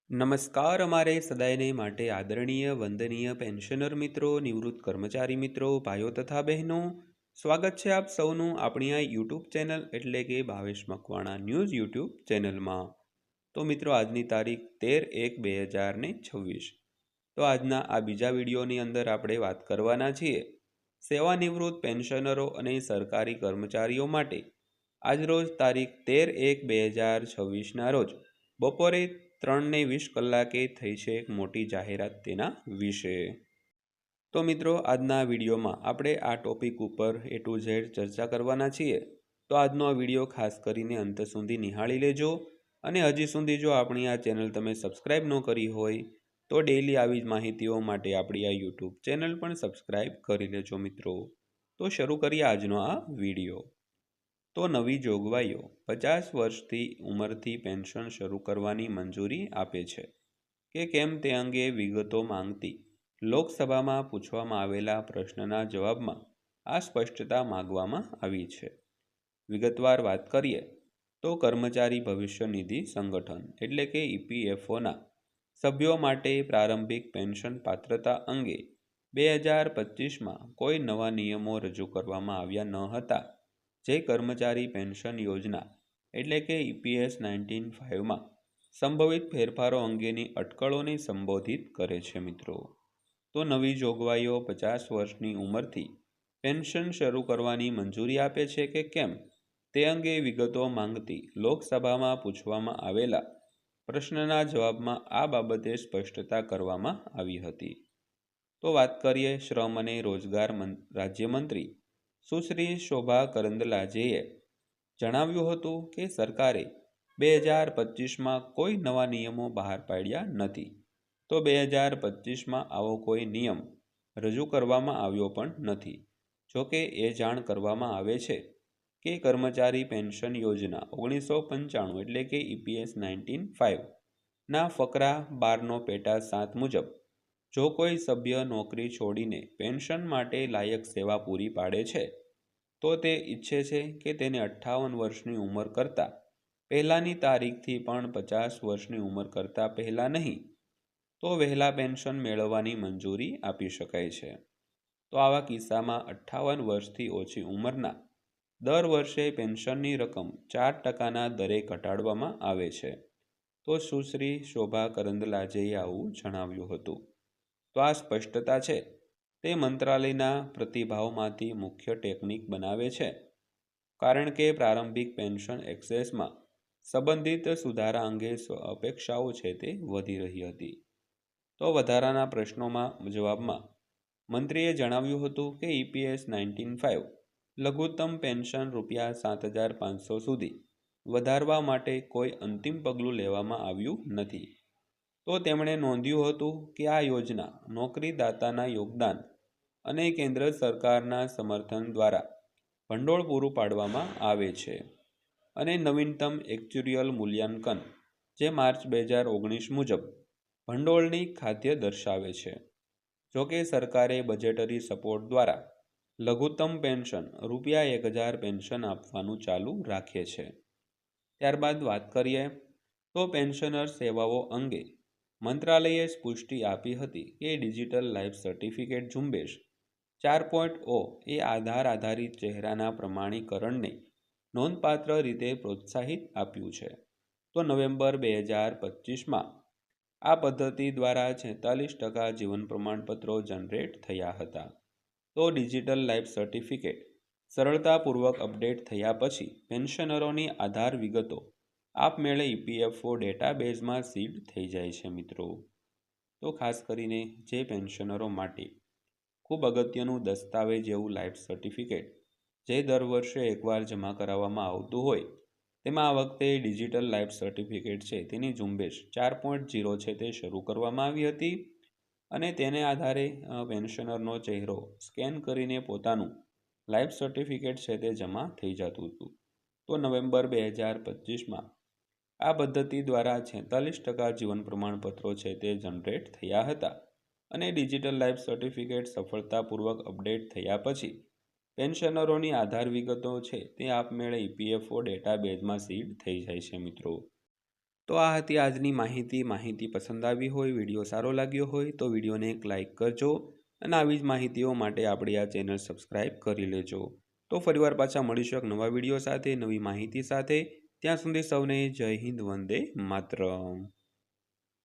નમસ્કાર અમારે સદાયને માટે આદરણીય વંદનીય પેન્શનર મિત્રો, નિવૃત્ત કર્મચારી મિત્રો, ભાઈઓ તથા બહેનો, સ્વાગત છે આપ સૌનું આપણી આ યુટ્યુબ ચેનલ એટલે કે ભાવેશ મકવાણા ન્યૂઝ યુટ્યુબ ચેનલમાં। તો મિત્રો, આજની તારીખ 13/1/2026। તો આજના આ બીજા વિડીયોની અંદર આપણે વાત કરવાના છીએ સેવાનિવૃત્ત પેન્શનરો અને સરકારી કર્મચારીઓ માટે આજરોજ તારીખ 13/1/2026ના રોજ બપોરે 3:20 કલાકે થઈ છે એક મોટી જાહેરાત તેના વિશે। તો મિત્રો, આજના વિડીયોમાં આપણે આ ટોપિક ઉપર A to Z ચર્ચા કરવાના છીએ। તો આજનો આ વિડીયો ખાસ કરીને અંત સુધી નિહાળી લેજો અને હજી સુધી જો આપણી આ ચેનલ તમે સબસ્ક્રાઇબ ન કરી હોય તો ડેઈલી આવી જ માહિતીઓ માટે આપણી આ યુટ્યુબ ચેનલ પણ સબસ્ક્રાઇબ કરી લેજો મિત્રો। તો શરૂ કરીએ આજનો આ વિડીયો। તો નવી જોગવાઈઓ 50 વર્ષથી ઉંમરથી પેન્શન શરૂ કરવાની મંજૂરી આપે છે કે કેમ તે અંગે વિગતો માંગતી લોકસભામાં પૂછવામાં આવેલા પ્રશ્નના જવાબમાં આ સ્પષ્ટતા માંગવામાં આવી છે। વિગતવાર વાત કરીએ તો કર્મચારી ભવિષ્ય નિધિ સંગઠન એટલે કે EPFOના સભ્યો માટે પ્રારંભિક પેન્શન પાત્રતા અંગે 2025માં કોઈ નવા નિયમો રજૂ કરવામાં આવ્યા ન હતા, જે કર્મચારી પેન્શન યોજના એટલે કે EPS 1905માં સંભવિત ફેરફારો અંગેની અટકળોને સંબોધિત કરે છે મિત્રો। તો નવી જોગવાઈઓ 50 વર્ષની ઉંમરથી પેન્શન શરૂ કરવાની મંજૂરી આપે છે કે કેમ તે અંગે વિગતો માંગતી લોકસભામાં પૂછવામાં આવેલા પ્રશ્નના જવાબમાં આ બાબતે સ્પષ્ટતા કરવામાં આવી હતી। તો વાત કરીએ શ્રમ અને રોજગાર રાજ્યમંત્રી સુશ્રી શોભા કરંદલાજેએ જણાવ્યું હતું કે સરકારે 2025માં કોઈ નવા નિયમો બહાર પાડ્યા નથી, તો 2025માં આવો કોઈ નિયમ રજૂ કરવામાં આવ્યો પણ નથી। જોકે એ જાણ કરવામાં આવે છે કે કર્મચારી પેન્શન યોજના 1995 એટલે કે EPS 1905ના ફકરા 12નો પેટા 7 મુજબ જો કોઈ સભ્ય નોકરી છોડીને પેન્શન માટે લાયક સેવા પૂરી પાડે છે તો તે ઈચ્છે છે કે તેને 58 વર્ષની ઉંમર કરતાં પહેલાંની તારીખથી પણ 50 વર્ષની ઉંમર કરતાં પહેલાં નહીં તો વહેલા પેન્શન મેળવવાની મંજૂરી આપી શકાય છે। તો આવા કિસ્સામાં 58 વર્ષથી ઓછી ઉંમરના દર વર્ષે પેન્શનની રકમ 4%ના દરે ઘટાડવામાં આવે છે। તો સુશ્રી શોભા કરંદલાજેએ આવું જણાવ્યું હતું। તો આ સ્પષ્ટતા છે તે મંત્રાલયના પ્રતિભાવમાંથી મુખ્ય ટેકનિક બનાવે છે, કારણ કે પ્રારંભિક પેન્શન એક્સેસમાં સંબંધિત સુધારા અંગે અપેક્ષાઓ છે તે વધી રહી હતી। તો વધારાના પ્રશ્નોમાં જવાબમાં મંત્રીએ જણાવ્યું હતું કે EPS 1905 લઘુત્તમ પેન્શન ₹7,500 સુધી વધારવા માટે કોઈ અંતિમ પગલું લેવામાં આવ્યું નથી। તો તેમણે નોંધ્યું હતું કે આ યોજના નોકરીદાતાના યોગદાન અને કેન્દ્ર સરકારના સમર્થન દ્વારા ભંડોળ પૂરું પાડવામાં આવે છે અને નવીનતમ એક્ચ્યુરિયલ મૂલ્યાંકન જે માર્ચ 2019 મુજબ ભંડોળની ખાદ્ય દર્શાવે છે। જોકે સરકારે બજેટરી સપોર્ટ દ્વારા લઘુત્તમ પેન્શન ₹1000 પેન્શન આપવાનું ચાલુ રાખે છે। ત્યારબાદ વાત કરીએ તો પેન્શનર સેવાઓ અંગે મંત્રાલયે પુષ્ટિ આપી હતી કે ડિજિટલ લાઈફ સર્ટિફિકેટ ઝુંબેશ 4.0 એ આધાર આધારિત ચહેરાના પ્રમાણીકરણને નોંધપાત્ર રીતે પ્રોત્સાહિત આપ્યું છે। તો નવેમ્બર 2025માં આ પદ્ધતિ દ્વારા 46% જીવન પ્રમાણપત્રો જનરેટ થયા હતા। તો ડિજિટલ લાઈફ સર્ટિફિકેટ સરળતાપૂર્વક અપડેટ થયા પછી પેન્શનરોની આધાર વિગતો આપમેળે EPFO ડેટાબેઝમાં સીડ થઈ જાય છે મિત્રો। તો ખાસ કરીને જે પેન્શનરો માટે ખૂબ અગત્યનું દસ્તાવેજ એવું લાઈફ સર્ટિફિકેટ જે દર વર્ષે એકવાર જમા કરાવવામાં આવતું હોય, તેમાં આ વખતે ડિજિટલ લાઈફ સર્ટિફિકેટ છે તેની ઝુંબેશ 4.0 છે તે શરૂ કરવામાં આવી હતી અને તેને આધારે પેન્શનરનો ચહેરો સ્કેન કરીને પોતાનું લાઈફ સર્ટિફિકેટ છે તે જમા થઈ જતું હતું। તો નવેમ્બર 2025માં આ પદ્ધતિ દ્વારા 46% જીવન પ્રમાણપત્રો છે તે જનરેટ થયા હતા અને ડિજિટલ લાઈફ સર્ટિફિકેટ સફળતાપૂર્વક અપડેટ થયા પછી પેન્શનરોની આધાર વિગતો છે તે આપમેળે EPFO ડેટાબેઝમાં સીડ થઈ જાય છે મિત્રો। તો આ હતી આજની માહિતી પસંદ આવી હોય, વિડીયો સારો લાગ્યો હોય તો વિડીયોને એક લાઇક કરજો અને આવી જ માહિતીઓ માટે આપણી આ ચેનલ સબસ્ક્રાઈબ કરી લેજો. તો ફરીવાર પાછા મળીશું એક નવા વિડીયો સાથે, નવી માહિતી સાથે. ત્યાં સુધી સૌને જય હિન્દ, વંદે માતરમ.